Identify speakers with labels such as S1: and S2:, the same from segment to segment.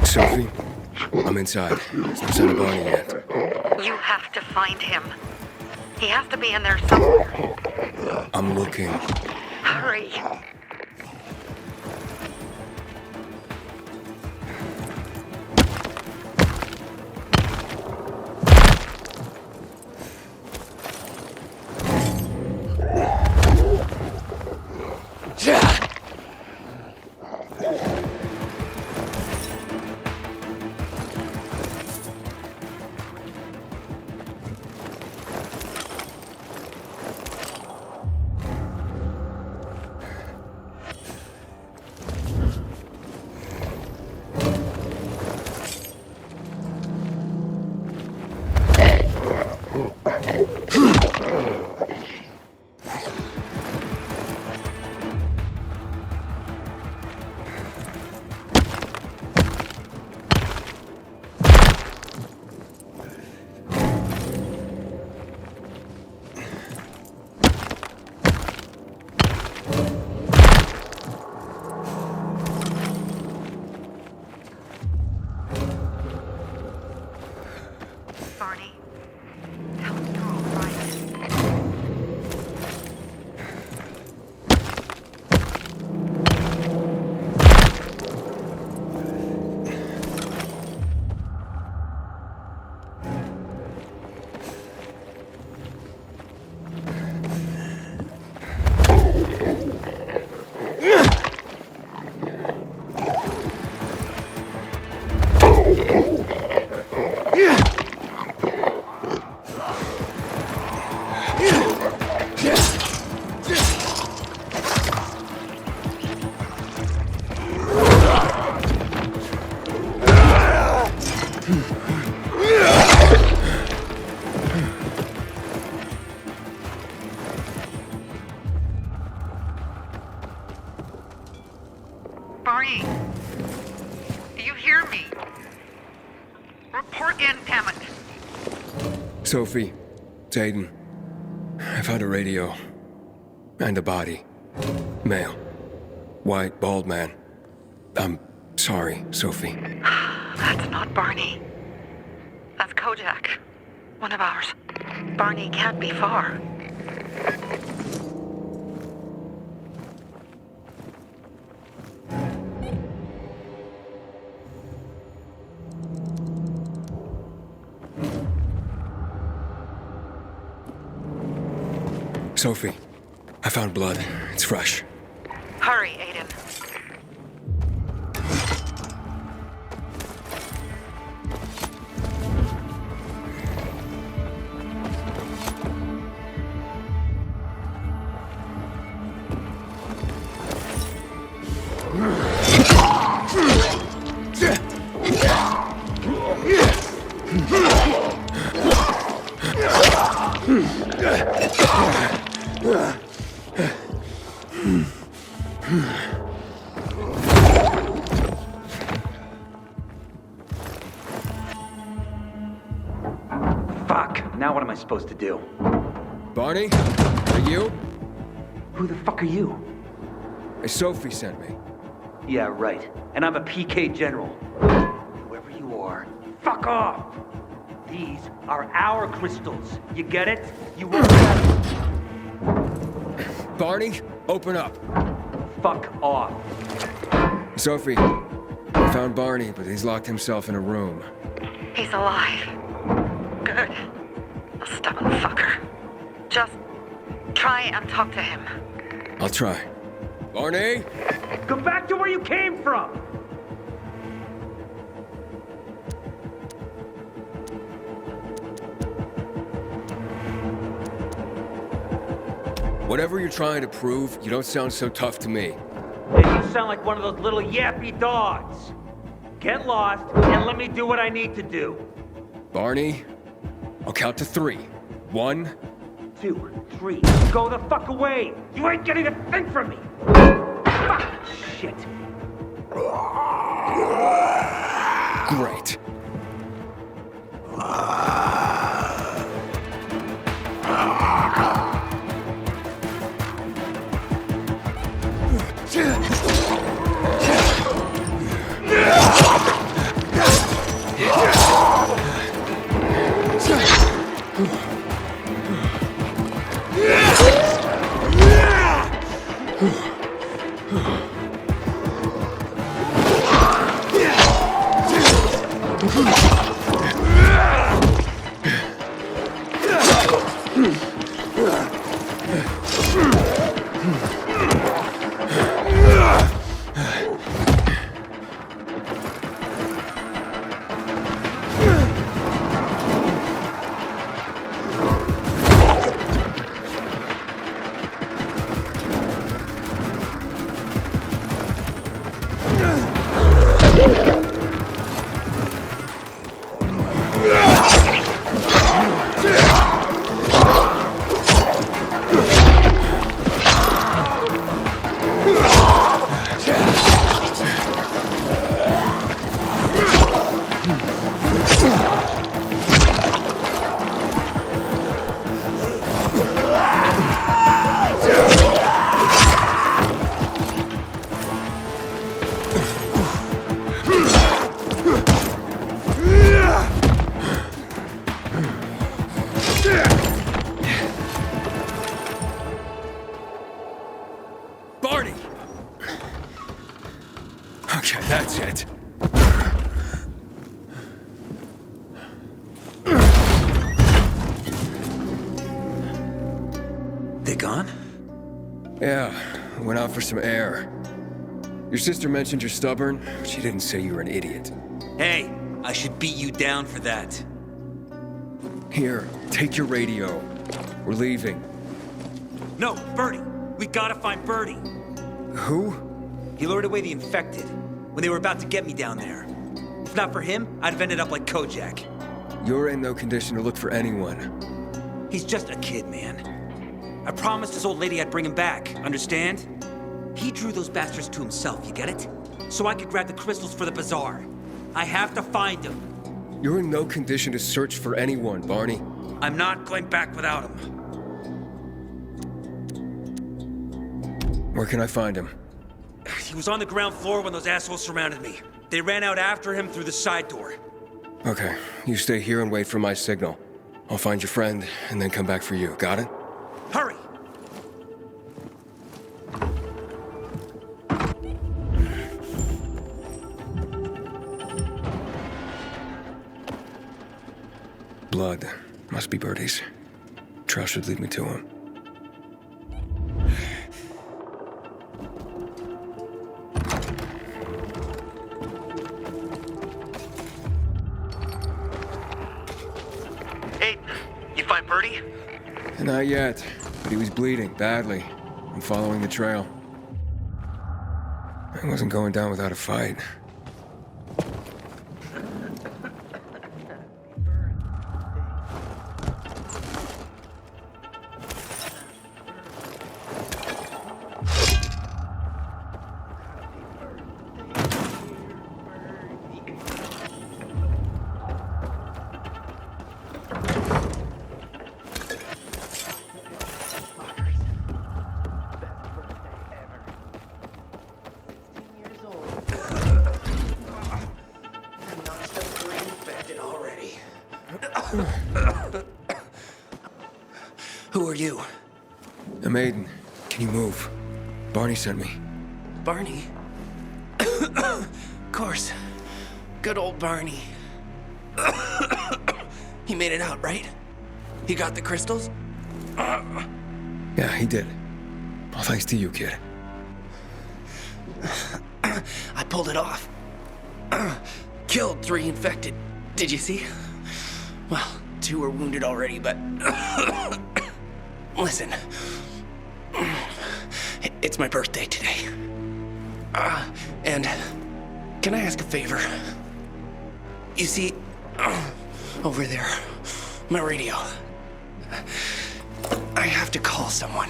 S1: Sophie, I'm inside. No sign of Barney yet.
S2: You have to find him. He has to be in there somewhere.
S1: I'm looking.
S2: Hurry. Barney, tell me you're all right. Barney, do you hear me? Report in, damn it.
S1: Sophie, it's Aiden. I found a radio. And a body. Male. White, bald man. I'm sorry, Sophie.
S2: That's not Barney. That's Kojak. One of ours. Barney can't be far.
S1: Sophie, I found blood. It's fresh.
S2: Hurry, Aiden.
S3: Fuck! Now what am I supposed to do?
S1: Barney? Are you?
S3: Who the fuck are you?
S1: Sophie sent me.
S3: Yeah, right. And I'm a PK General. Whoever you are, fuck off! These are our crystals. You get it? You won't have...
S1: Barney, open up.
S3: Fuck off.
S1: Sophie, I found Barney, but he's locked himself in a room.
S2: He's alive. Good. A stubborn fucker. Just try and talk to him.
S1: I'll try. Barney?
S3: Go back to where you came from!
S1: Whatever you're trying to prove, you don't sound so tough to me.
S3: Hey, you sound like one of those little yappy dogs. Get lost, and let me do what I need to do.
S1: Barney, I'll count to 3. 1,
S3: 2, 3. Go the fuck away! You ain't getting a thing from me! Fuck! Shit.
S1: great. Barney! Okay, that's it.
S4: They gone?
S1: Yeah, went out for some air. Your sister mentioned you're stubborn, but she didn't say you were an idiot.
S4: Hey, I should beat you down for that.
S1: Here, take your radio. We're leaving.
S4: No, Bertie! We gotta find Bertie!
S1: Who?
S4: He lured away the infected when they were about to get me down there. If not for him, I'd have ended up like Kojak.
S1: You're in no condition to look for anyone.
S4: He's just a kid, man. I promised his old lady I'd bring him back, understand? He drew those bastards to himself, you get it? So I could grab the crystals for the bazaar. I have to find him.
S1: You're in no condition to search for anyone, Barney.
S4: I'm not going back without him.
S1: Where can I find him?
S4: He was on the ground floor when those assholes surrounded me. They ran out after him through the side door.
S1: Okay, you stay here and wait for my signal. I'll find your friend and then come back for you. Got it?
S4: Hurry!
S1: Blood. Must be Bertie's. Trust should lead me to him.
S5: Hey, you find Bertie?
S1: Not yet, but he was bleeding badly. I'm following the trail. I wasn't going down without a fight.
S4: Who are you?
S1: I'm Aiden. Can you move? Barney sent me.
S6: Barney? Of course. Good old Barney. He made it out, right? He got the crystals?
S1: Yeah, he did. All thanks to you, kid.
S6: I pulled it off. Killed 3 infected. Did you see? Well, 2 were wounded already, but... Listen. It's my birthday today. And can I ask a favor? You see, over there, my radio. I have to call someone.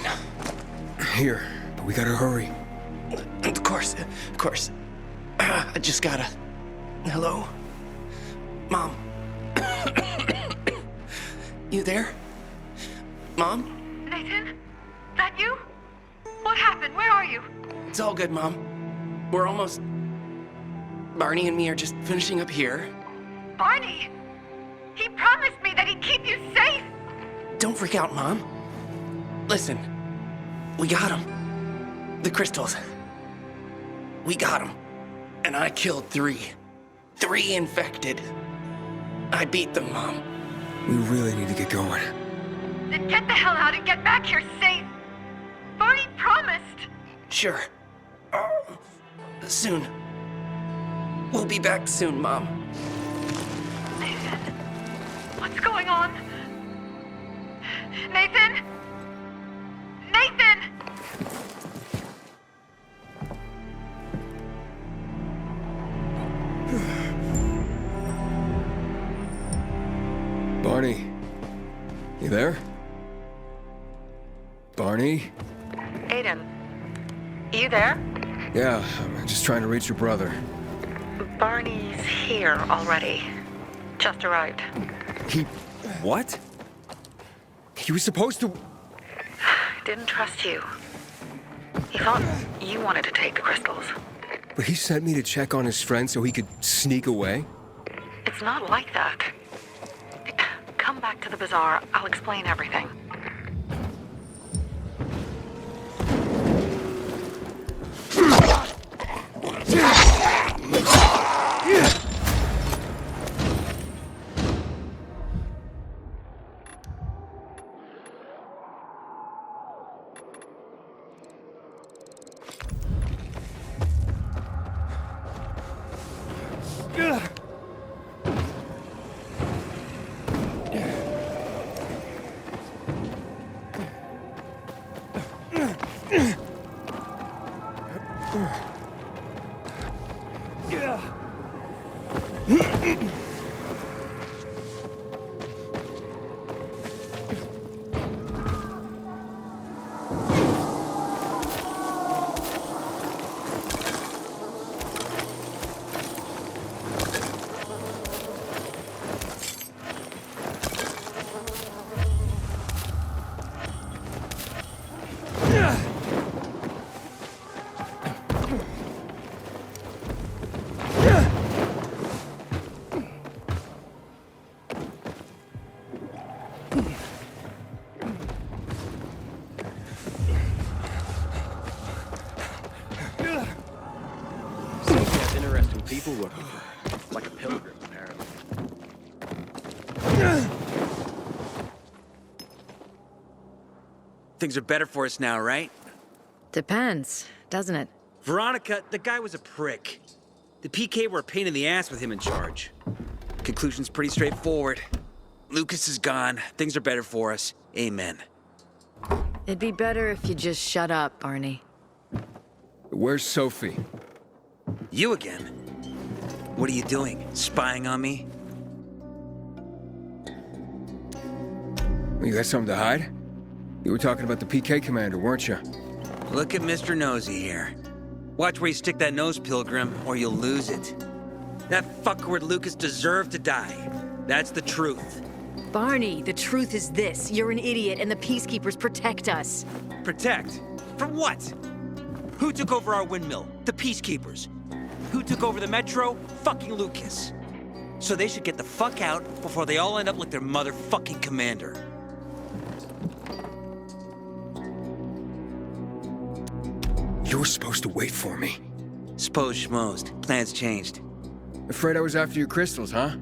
S1: Here, but we gotta hurry.
S6: Of course. I just gotta... Hello? Mom? You there? Mom?
S2: Nathan? That you? What happened? Where are you?
S6: It's all good, Mom. We're almost... Barney and me are just finishing up here.
S2: Barney! He promised me that he'd keep you safe!
S6: Don't freak out, Mom. Listen, we got them. The crystals. We got them. And I killed 3. 3 infected. I beat them, Mom.
S1: We really need to get going.
S2: Then get the hell out and get back here safe! Barney promised!
S6: Sure. Soon. We'll be back soon, Mom.
S2: Nathan? What's going on? Nathan? Nathan!
S1: Barney, you there? Barney?
S2: Aiden, you there?
S1: Yeah, I'm just trying to reach your brother.
S2: Barney's here already. Just arrived.
S1: He... what? He was supposed to...
S2: Didn't trust you. He thought you wanted to take the crystals.
S1: But he sent me to check on his friend so he could sneak away?
S2: It's not like that. Come back to the bazaar. I'll explain everything.
S7: Interesting people working for him. Like a pilgrim, apparently.
S4: Things are better for us now, right?
S8: Depends, doesn't it?
S4: Veronica, the guy was a prick. The PK were a pain in the ass with him in charge. Conclusion's pretty straightforward. Lucas is gone. Things are better for us. Amen.
S8: It'd be better if you just shut up, Barney.
S1: Where's Sophie?
S4: You again? What are you doing? Spying on me?
S1: You got something to hide? You were talking about the PK commander, weren't you?
S4: Look at Mr. Nosy here. Watch where you stick that nose, Pilgrim, or you'll lose it. That fuckward Lucas deserved to die. That's the truth.
S8: Barney, the truth is this. You're an idiot and the Peacekeepers protect us.
S4: Protect? From what? Who took over our windmill? The Peacekeepers. Who took over the Metro? Fucking Lucas. So they should get the fuck out before they all end up like their motherfucking commander.
S1: You were supposed to wait for me.
S4: Suppose schmozed. Plans changed.
S1: Afraid I was after your crystals, huh?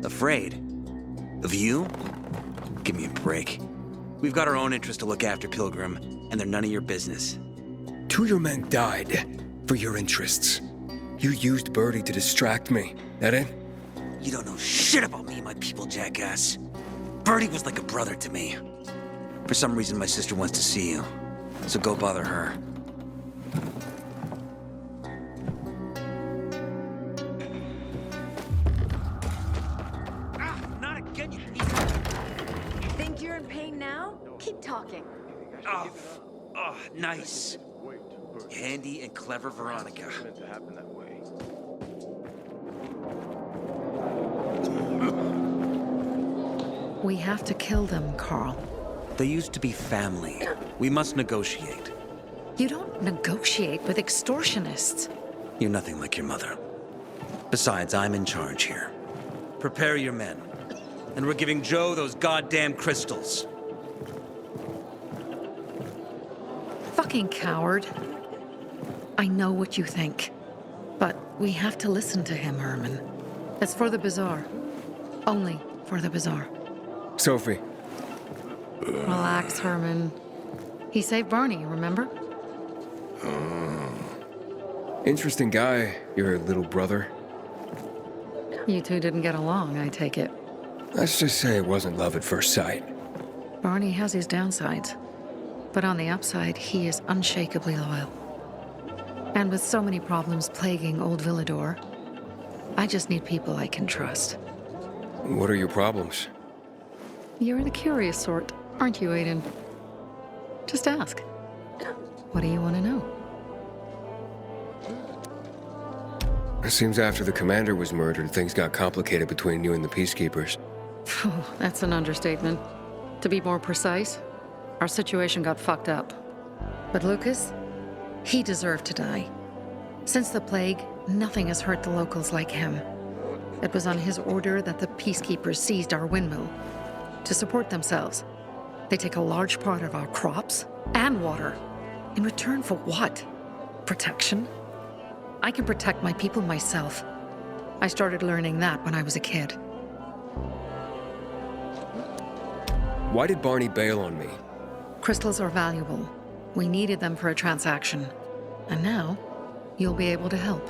S4: Afraid? Of you? Give me a break. We've got our own interests to look after, Pilgrim, and they're none of your business.
S1: 2 of your men died for your interests. You used Birdie to distract me. That it?
S4: You don't know shit about me and my people, jackass. Birdie was like a brother to me. For some reason, my sister wants to see you. So go bother her.
S8: now? Keep talking.
S4: Oh, nice. Handy and clever Veronica.
S7: Meant to happen that way.
S9: We have to kill them, Carl.
S4: They used to be family. We must negotiate.
S9: You don't negotiate with extortionists.
S4: You're nothing like your mother. Besides, I'm in charge here. Prepare your men. And we're giving Joe those goddamn crystals.
S9: Fucking coward. I know what you think. But we have to listen to him, Herman. It's for the bazaar. Only for the bazaar.
S1: Sophie.
S9: Relax, Herman. He saved Barney, remember?
S1: Interesting guy, your little brother.
S9: You two didn't get along, I take it.
S1: Let's just say it wasn't love at first sight.
S9: Barney has his downsides. But on the upside, he is unshakably loyal. And with so many problems plaguing old Villador, I just need people I can trust.
S1: What are your problems?
S9: You're the curious sort, aren't you, Aiden? Just ask. What do you want to know?
S1: It seems after the commander was murdered, things got complicated between you and the Peacekeepers.
S9: Oh, that's an understatement. To be more precise, our situation got fucked up. But Lucas, he deserved to die. Since the plague, nothing has hurt the locals like him. It was on his order that the Peacekeepers seized our windmill. To support themselves, they take a large part of our crops and water. In return for what? Protection? I can protect my people myself. I started learning that when I was a kid.
S1: Why did Barney bail on me?
S9: Crystals are valuable. We needed them for a transaction. And now, you'll be able to help.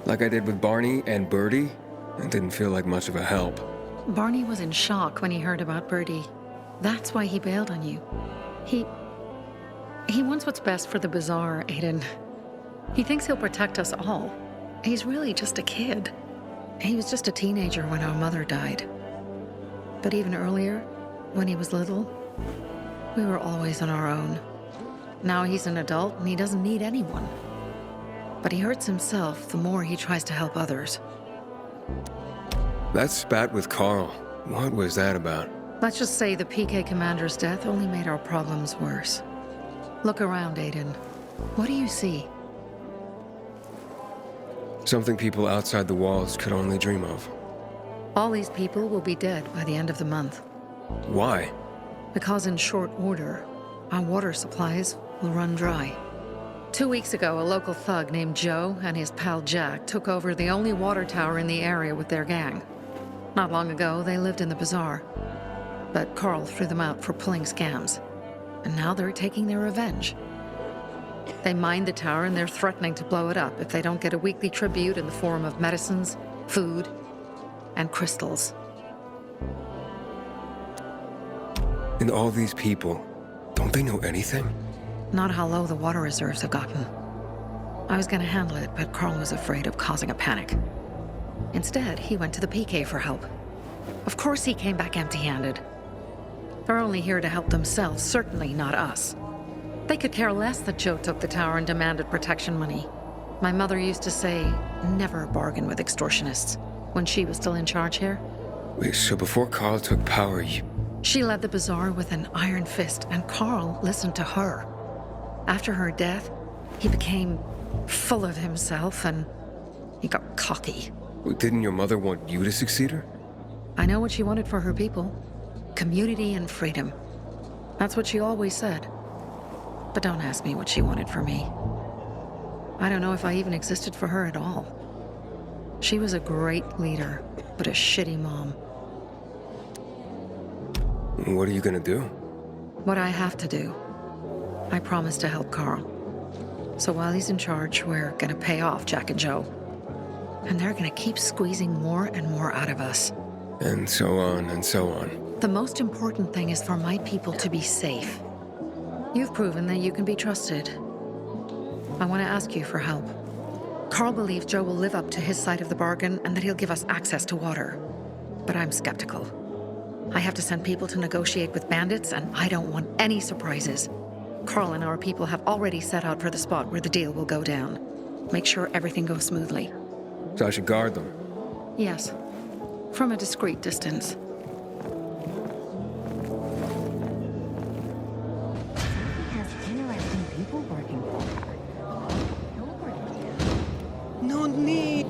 S1: Like I did with Barney and Birdie? It didn't feel like much of a help.
S9: Barney was in shock when he heard about Birdie. That's why he bailed on you. He wants what's best for the bazaar, Aiden. He thinks he'll protect us all. He's really just a kid. He was just a teenager when our mother died. But even earlier, when he was little, we were always on our own. Now he's an adult and he doesn't need anyone. But he hurts himself the more he tries to help others.
S1: That spat with Carl, what was that about?
S9: Let's just say the PK commander's death only made our problems worse. Look around, Aiden. What do you see?
S1: Something people outside the walls could only dream of.
S9: All these people will be dead by the end of the month.
S1: Why?
S9: Because in short order, our water supplies will run dry. 2 weeks ago, a local thug named Joe and his pal Jack took over the only water tower in the area with their gang. Not long ago, they lived in the bazaar. But Carl threw them out for pulling scams. And now they're taking their revenge. They mined the tower and they're threatening to blow it up if they don't get a weekly tribute in the form of medicines, food, and crystals.
S1: And all these people, don't they know anything?
S9: Not how low the water reserves have gotten. I was gonna handle it, but Carl was afraid of causing a panic. Instead, he went to the PK for help. Of course he came back empty-handed. They're only here to help themselves, certainly not us. They could care less that Joe took the tower and demanded protection money. My mother used to say, never bargain with extortionists, when she was still in charge here.
S1: Wait, so before Carl took power,
S9: She led the bazaar with an iron fist, and Carl listened to her. After her death, he became full of himself and he got cocky.
S1: Didn't your mother want you to succeed her?
S9: I know what she wanted for her people. Community and freedom. That's what she always said. But don't ask me what she wanted for me. I don't know if I even existed for her at all. She was a great leader, but a shitty mom.
S1: What are you gonna do?
S9: What I have to do. I promised to help Carl. So while he's in charge, we're gonna pay off Jack and Joe. And they're gonna keep squeezing more and more out of us.
S1: And so on and so on.
S9: The most important thing is for my people to be safe. You've proven that you can be trusted. I want to ask you for help. Carl believes Joe will live up to his side of the bargain and that he'll give us access to water. But I'm skeptical. I have to send people to negotiate with bandits, and I don't want any surprises. Carl and our people have already set out for the spot where the deal will go down. Make sure everything goes smoothly.
S1: So I should guard them.
S9: Yes, from a discreet distance.
S2: Has interesting people working for her.
S6: No need.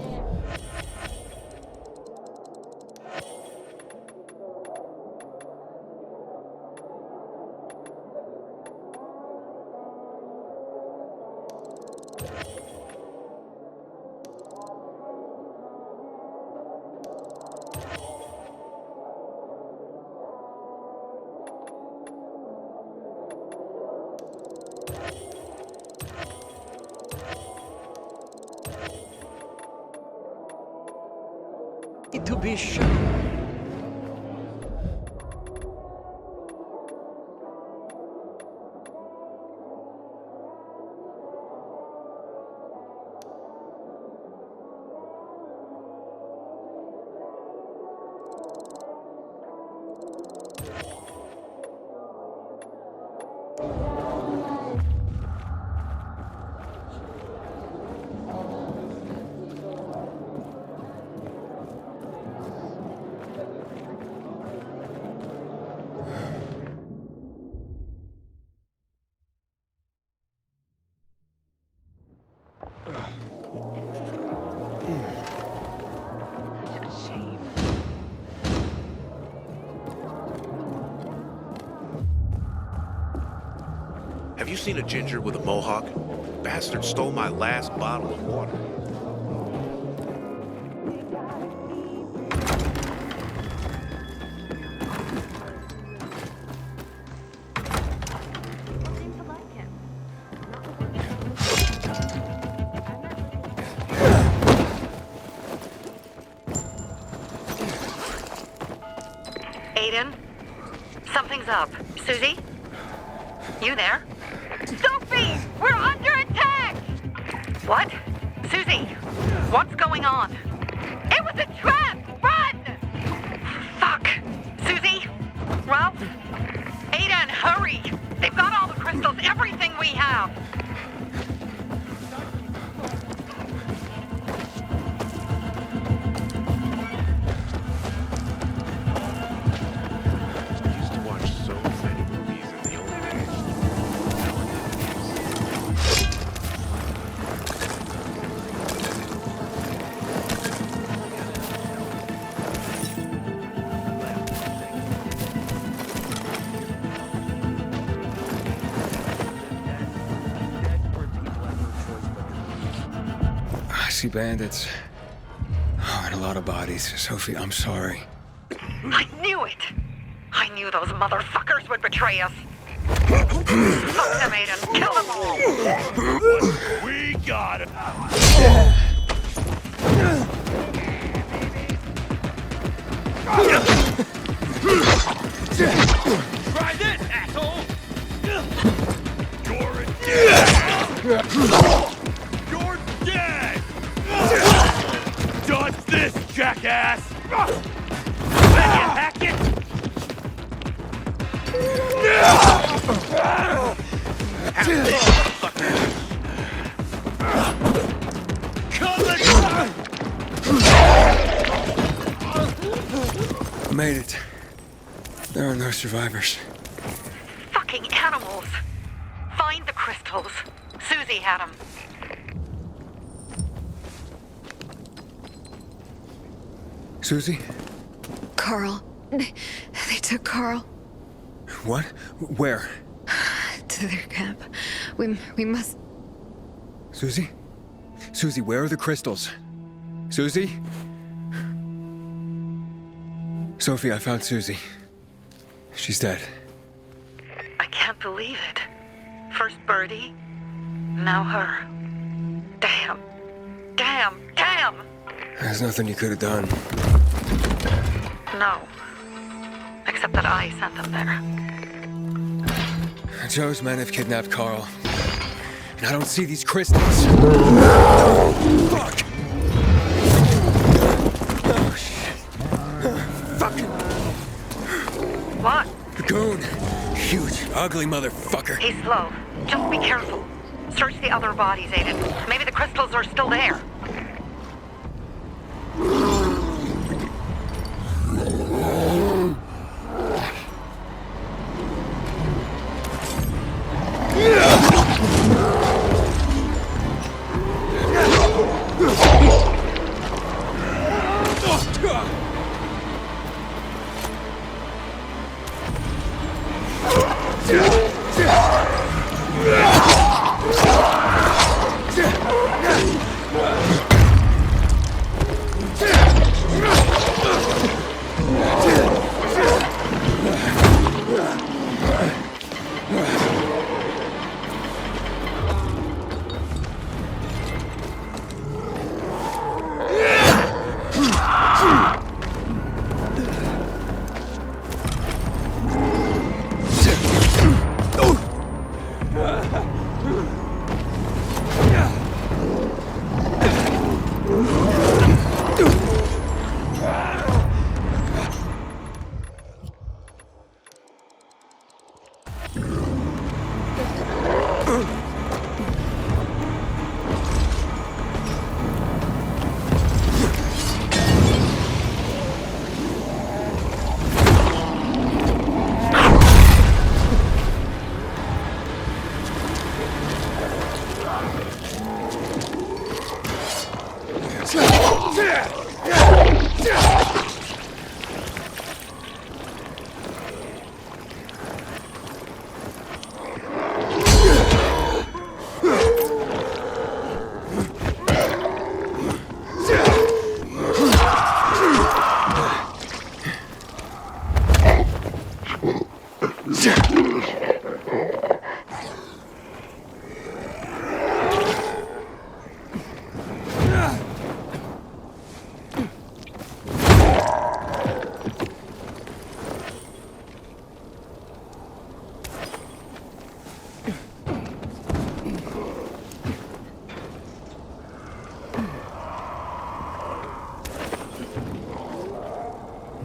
S6: To be sure.
S10: Have you seen a ginger with a mohawk? Bastard stole my last bottle of water.
S2: Aiden? Something's up. Susie? You there? Sophie! We're under attack! What? Susie, what's going on? It was a trap! Run! Fuck! Susie? Ralph? Aiden, hurry! They've got all the crystals, everything we have!
S10: I used to watch so many movies in the old days.
S1: I see bandits. Oh, and a lot of bodies. Sophie, I'm sorry.
S2: I knew it! I knew those motherfuckers would betray us! Fuck them, Aiden! Kill them all!
S10: We got him!
S3: Try this, asshole!
S10: You're dead!
S3: You're dead! Dodge this, jackass! Hack it!
S1: Made it. There are no survivors.
S2: Fucking animals! Find the crystals. Susie had them.
S1: Susie?
S8: Carl. They took Carl
S1: What? Where?
S8: to their camp. We must...
S1: Susie? Susie, where are the crystals? Susie? Sophie, I found Susie. She's dead.
S2: I can't believe it. First Birdie, now her. Damn. Damn. Damn!
S1: There's nothing you could have done.
S2: No. Except that I sent them there.
S1: Joe's men have kidnapped Carl. And I don't see these crystals. Fuck! Oh, shit. Fuck! ugly motherfucker.
S2: He's slow. Just be careful. Search the other bodies, Aiden. Maybe the crystals are still there.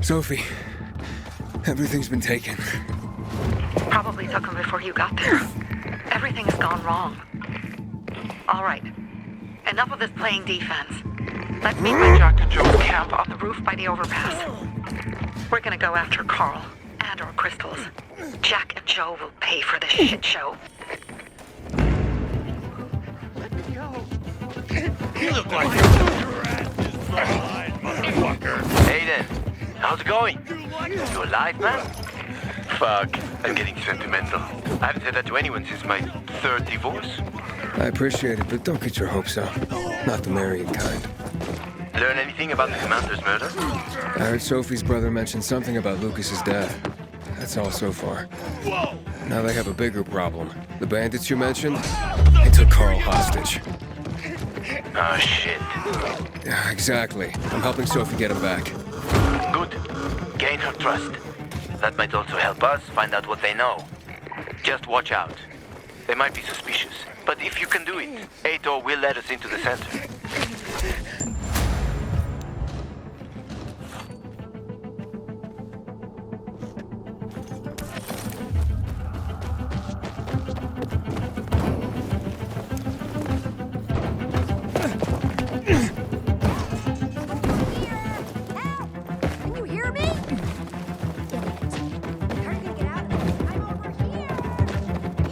S1: Sophie, everything's been taken.
S2: Probably took them before you got there. Everything's gone wrong. All right. Enough of this playing defense. Let's meet by Jack and Joe's camp on the roof by the overpass. We're gonna go after Carl and our crystals. Jack and Joe will pay for this shit show.
S5: You look like Aiden, how's it going? You alive, man? Fuck, I'm getting sentimental. I haven't said that to anyone since my third divorce.
S1: I appreciate it, but don't get your hopes up. Not the marrying kind.
S5: Learn anything about the commander's murder?
S1: I heard Sophie's brother mention something about Lucas's death. That's all so far. Now they have a bigger problem. The bandits you mentioned, they took Carl hostage.
S5: Oh, shit.
S1: Yeah, exactly. I'm helping Sophie get him back.
S5: Good. Gain her trust. That might also help us find out what they know. Just watch out. They might be suspicious, but if you can do it, Aitor will let us into the center.
S11: Can you hear me? Damn it. How are you gonna get out of this? I'm over here.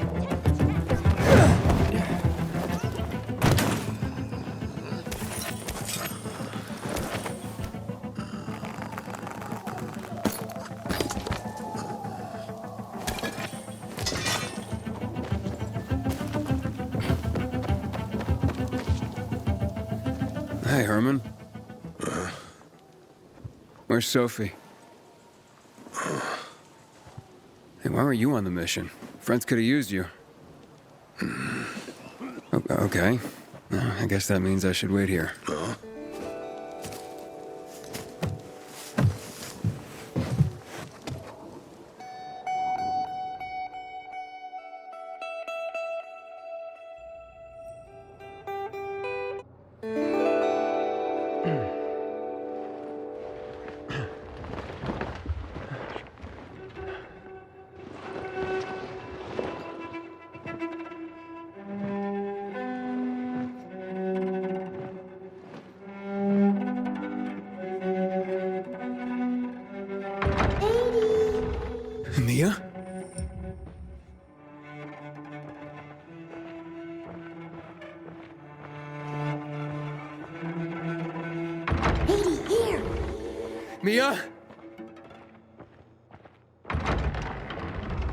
S11: You take the chance.
S1: Hey, Herman. Where's Sophie? Hey, why weren't you on the mission? Friends could have used you. Okay. I guess that means I should wait here. Mia?
S11: Edie, here!
S1: Mia?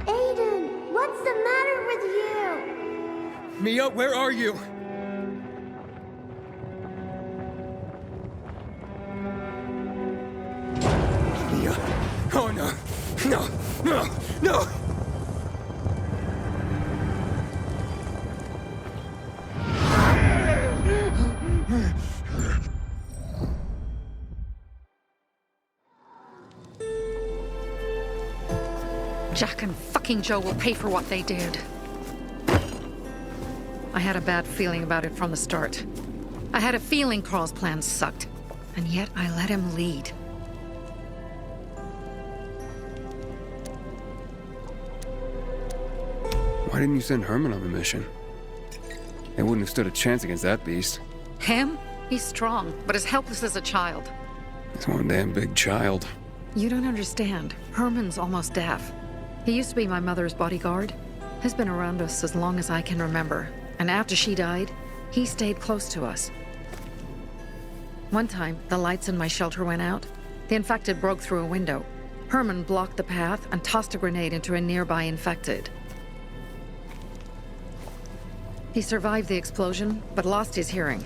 S11: Aiden, what's the matter with you?
S1: Mia, where are you? Mia. Oh no. No. No. No.
S9: Jack and fucking Joe will pay for what they did. I had a bad feeling about it from the start. I had a feeling Carl's plan sucked, and yet I let him lead.
S1: Why didn't you send Herman on the mission? They wouldn't have stood a chance against that beast.
S9: Him? He's strong, but as helpless as a child.
S1: He's one damn big child.
S9: You don't understand. Herman's almost deaf. He used to be my mother's bodyguard. Has been around us as long as I can remember. And after she died, he stayed close to us. One time, the lights in my shelter went out. The infected broke through a window. Herman blocked the path and tossed a grenade into a nearby infected. He survived the explosion, but lost his hearing.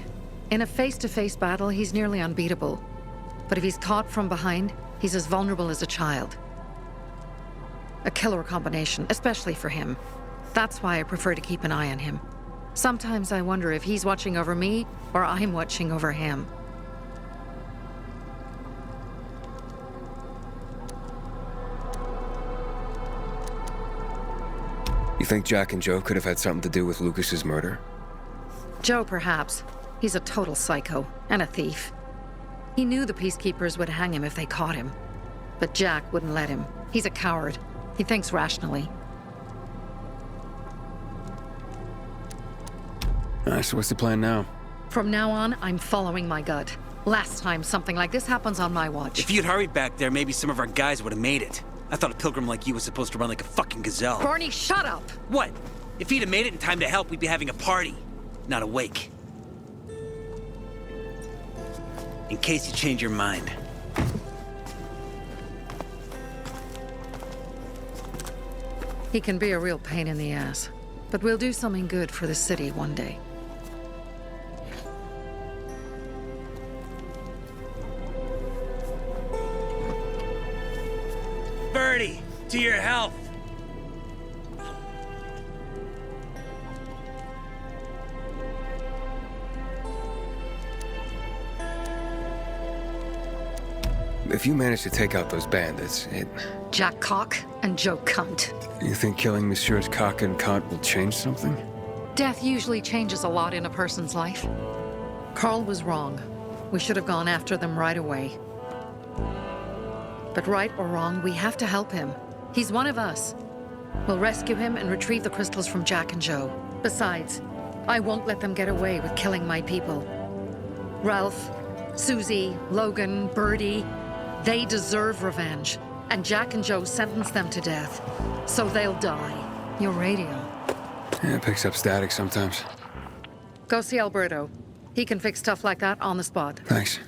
S9: In a face-to-face battle, he's nearly unbeatable. But if he's caught from behind, he's as vulnerable as a child. A killer combination, especially for him. That's why I prefer to keep an eye on him. Sometimes I wonder if he's watching over me, or I'm watching over him.
S1: You think Jack and Joe could have had something to do with Lucas's murder?
S9: Joe, perhaps. He's a total psycho, and a thief. He knew the Peacekeepers would hang him if they caught him. But Jack wouldn't let him. He's a coward. He thinks rationally.
S1: So what's the plan now?
S9: From now on, I'm following my gut. Last time something like this happens on my watch.
S4: If you'd hurried back there, maybe some of our guys would have made it. I thought a pilgrim like you was supposed to run like a fucking gazelle.
S9: Barney, shut up!
S4: What? If he'd have made it in time to help, we'd be having a party, not a wake. In case you change your mind.
S9: He can be a real pain in the ass. But we'll do something good for the city one day.
S4: Birdie, to your health.
S1: If you manage to take out those bandits,
S9: Jack Cock and Joe Cunt.
S1: You think killing Messieurs Cock and Cunt will change something?
S9: Death usually changes a lot in a person's life. Carl was wrong. We should have gone after them right away. But right or wrong, we have to help him. He's one of us. We'll rescue him and retrieve the crystals from Jack and Joe. Besides, I won't let them get away with killing my people. Ralph, Susie, Logan, Birdie, they deserve revenge. And Jack and Joe sentenced them to death. So they'll die. Your radio.
S1: Yeah, it picks up static sometimes.
S9: Go see Alberto. He can fix stuff like that on the spot.
S1: Thanks.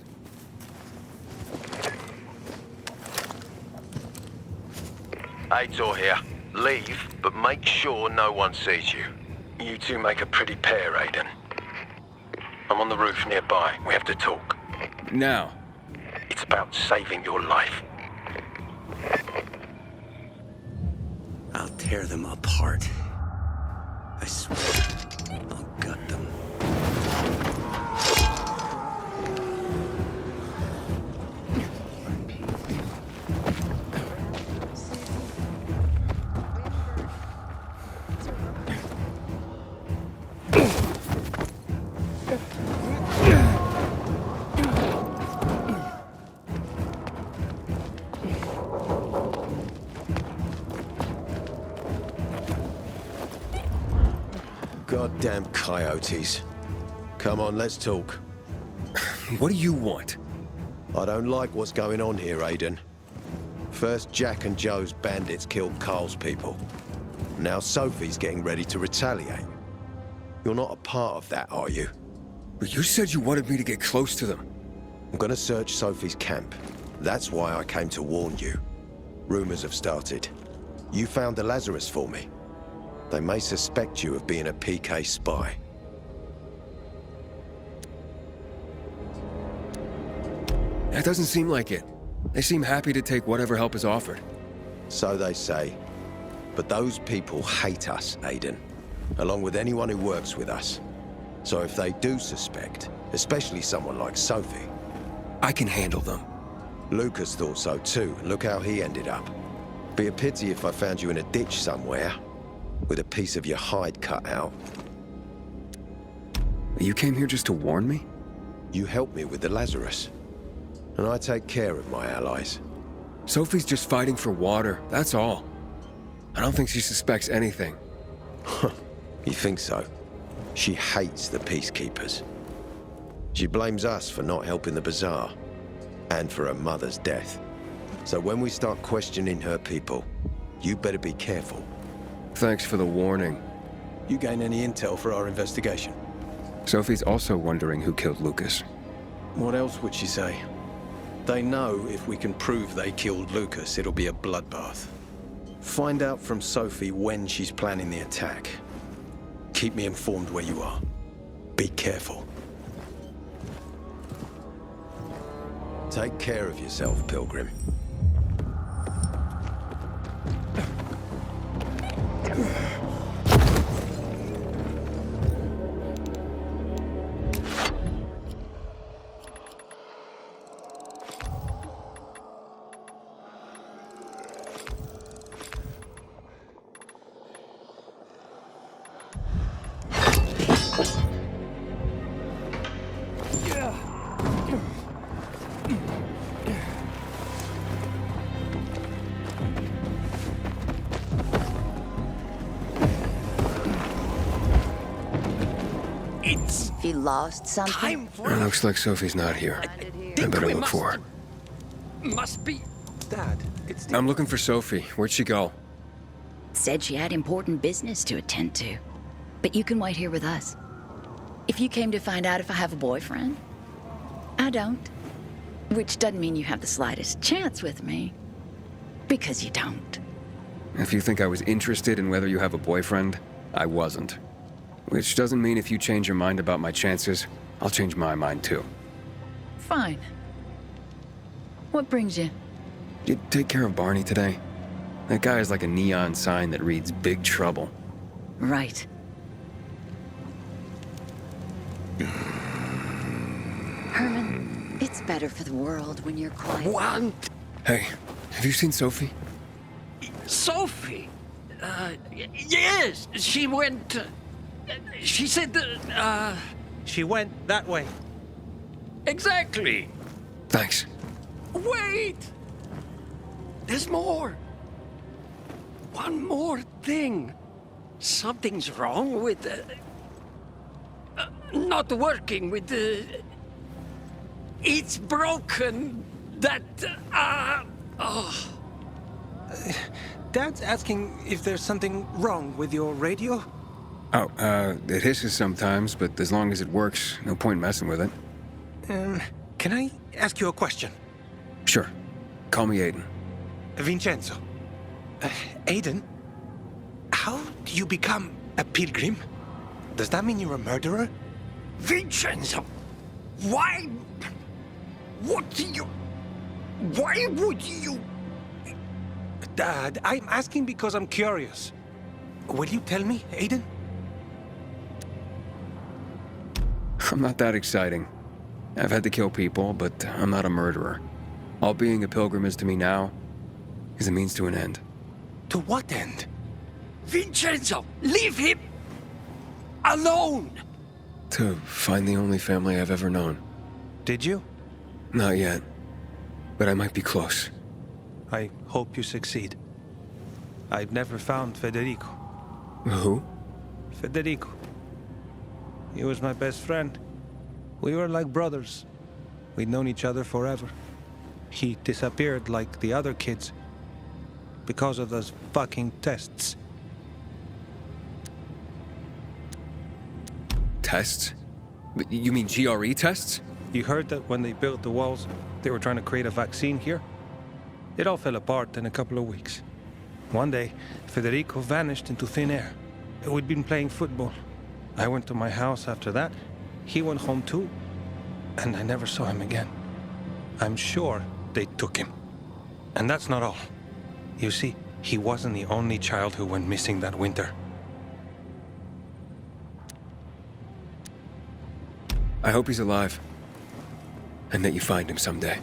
S5: Aitor here. Leave, but make sure no one sees you. You two make a pretty pair, Aiden. I'm on the roof nearby. We have to talk.
S1: Now.
S5: It's about saving your life.
S4: I'll tear them apart. I swear, I'll gut them.
S12: Goddamn coyotes. Come on, let's talk.
S1: What do you want?
S12: I don't like what's going on here, Aiden. First, Jack and Joe's bandits killed Carl's people. Now Sophie's getting ready to retaliate. You're not a part of that, are you?
S1: But you said you wanted me to get close to them.
S12: I'm gonna search Sophie's camp. That's why I came to warn you. Rumors have started. You found the Lazarus for me. They may suspect you of being a PK spy.
S1: That doesn't seem like it. They seem happy to take whatever help is offered.
S12: So they say. But those people hate us, Aiden. Along with anyone who works with us. So if they do suspect, especially someone like Sophie...
S1: I can handle them.
S12: Lucas thought so too, and look how he ended up. Be a pity if I found you in a ditch somewhere, with a piece of your hide cut out.
S1: You came here just to warn me?
S12: You helped me with the Lazarus. And I take care of my allies.
S1: Sophie's just fighting for water, that's all. I don't think she suspects anything.
S12: You think so? She hates the Peacekeepers. She blames us for not helping the Bazaar, and for her mother's death. So when we start questioning her people, you better be careful.
S1: Thanks for the warning.
S12: You gain any intel for our investigation?
S1: Sophie's also wondering who killed Lucas.
S7: What else would she say? They know if we can prove they killed Lucas, it'll be a bloodbath. Find out from Sophie when she's planning the attack. Keep me informed where you are. Be careful.
S12: Take care of yourself, Pilgrim.
S13: You lost something?
S1: It looks like Sophie's not here. I better look for her.
S6: Must be.
S7: Dad, it's
S1: I'm looking for Sophie. Where'd she go?
S13: Said she had important business to attend to. But you can wait here with us. If you came to find out if I have a boyfriend, I don't. Which doesn't mean you have the slightest chance with me. Because you don't.
S1: If you think I was interested in whether you have a boyfriend, I wasn't. Which doesn't mean if you change your mind about my chances, I'll change my mind too.
S13: Fine. What brings you?
S1: Did you take care of Barney today? That guy is like a neon sign that reads Big Trouble.
S13: Right. Herman, it's better for the world when you're quiet.
S6: What?
S1: Hey, have you seen Sophie?
S6: Sophie? Yes, she went. She said that,
S4: She went that way.
S6: Exactly.
S1: Thanks.
S6: Wait! There's more. One more thing. Something's wrong with not working with the... It's broken. That,
S4: Dad's asking if there's something wrong with your radio?
S1: Oh, it hisses sometimes, but as long as it works, no point messing with it.
S4: Can I ask you a question?
S1: Sure. Call me Aiden.
S4: Vincenzo. Aiden? How do you become a pilgrim? Does that mean you're a murderer?
S6: Vincenzo! Why? What do you... Why would you...
S4: Dad, I'm asking because I'm curious. Will you tell me, Aiden?
S1: I'm not that exciting. I've had to kill people, but I'm not a murderer. All being a pilgrim is to me now is a means to an end.
S4: To what end?
S6: Vincenzo, leave him alone!
S1: To find the only family I've ever known.
S4: Did you?
S1: Not yet, but I might be close.
S4: I hope you succeed. I've never found Federico.
S1: Who?
S4: Federico. He was my best friend. We were like brothers. We'd known each other forever. He disappeared like the other kids,
S14: because of those fucking tests.
S1: Tests? You mean GRE tests?
S14: You heard that when they built the walls, they were trying to create a vaccine here? It all fell apart in a couple of weeks. One day, Federico vanished into thin air. We'd been playing football. I went to my house after that. He went home too. And I never saw him again. I'm sure they took him. And that's not all. You see, he wasn't the only child who went missing that winter.
S1: I hope he's alive. And that you find him someday.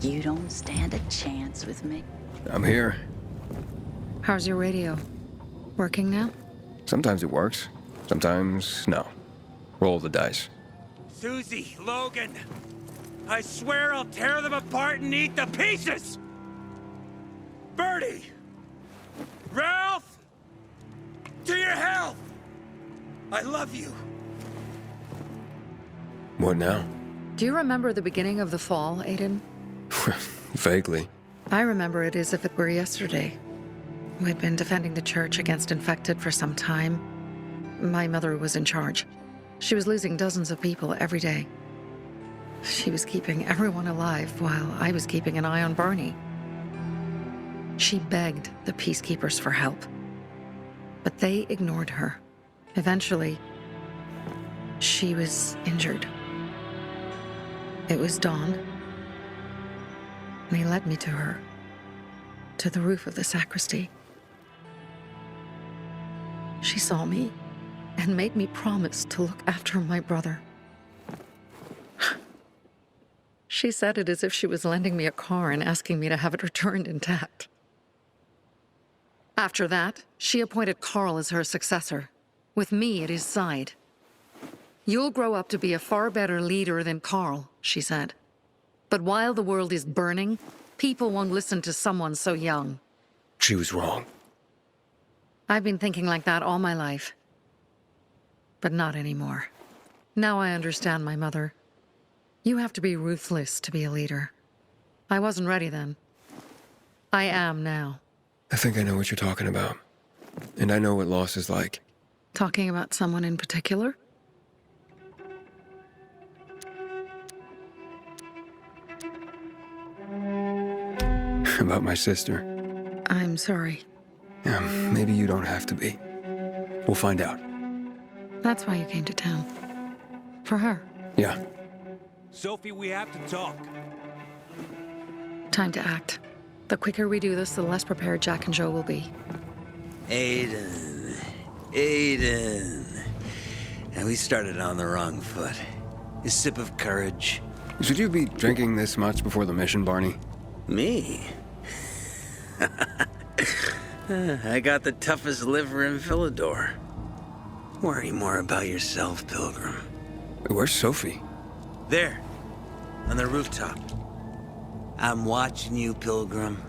S13: You don't stand a chance with me.
S1: I'm here.
S9: How's your radio? Working now?
S1: Sometimes it works. Sometimes, no. Roll the dice.
S4: Susie, Logan, I swear I'll tear them apart and eat the pieces! Bertie! Ralph! To your health! I love you.
S1: What now?
S9: Do you remember the beginning of the fall, Aiden?
S1: Vaguely.
S9: I remember it as if it were yesterday. We'd been defending the church against infected for some time. My mother was in charge. She was losing dozens of people every day. She was keeping everyone alive while I was keeping an eye on Barney. She begged the peacekeepers for help, but they ignored her. Eventually, she was injured. It was dawn, and he led me to her, to the roof of the sacristy. She saw me and made me promise to look after my brother. She said it as if she was lending me a car and asking me to have it returned intact. After that, she appointed Carl as her successor, with me at his side. You'll grow up to be a far better leader than Carl, she said. But while the world is burning, people won't listen to someone so young.
S1: She was wrong.
S9: I've been thinking like that all my life. But not anymore. Now I understand my mother. You have to be ruthless to be a leader. I wasn't ready then. I am now.
S1: I think I know what you're talking about. And I know what loss is like.
S9: Talking about someone in particular?
S1: About my sister.
S9: I'm sorry.
S1: Yeah, maybe you don't have to be. We'll find out.
S9: That's why you came to town. For her.
S1: Yeah.
S4: Sophie, we have to talk.
S9: Time to act. The quicker we do this, the less prepared Jack and Joe will be.
S4: Aiden. And we started on the wrong foot. A sip of courage.
S1: Should you be drinking this much before the mission, Barney?
S4: Me? I got the toughest liver in Philidor. Worry more about yourself, Pilgrim.
S1: Where's Sophie?
S4: There, on the rooftop. I'm watching you, Pilgrim.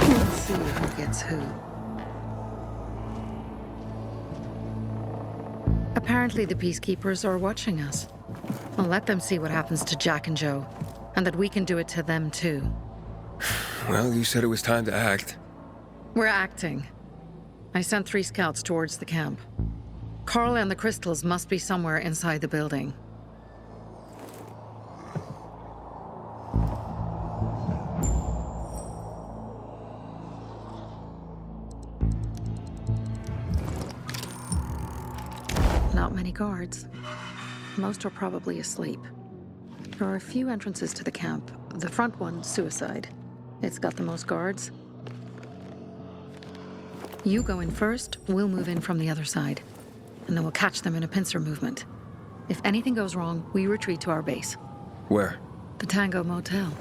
S9: Let's see who gets who. Apparently the peacekeepers are watching us. I'll let them see what happens to Jack and Joe, and that we can do it to them too.
S1: Well, you said it was time to act.
S9: We're acting. I sent 3 scouts towards the camp. Carl and the crystals must be somewhere inside the building. Not many guards. Most are probably asleep. There are a few entrances to the camp. The front one, suicide. It's got the most guards. You go in first, we'll move in from the other side. And then we'll catch them in a pincer movement. If anything goes wrong, we retreat to our base.
S1: Where?
S9: The Tango Motel.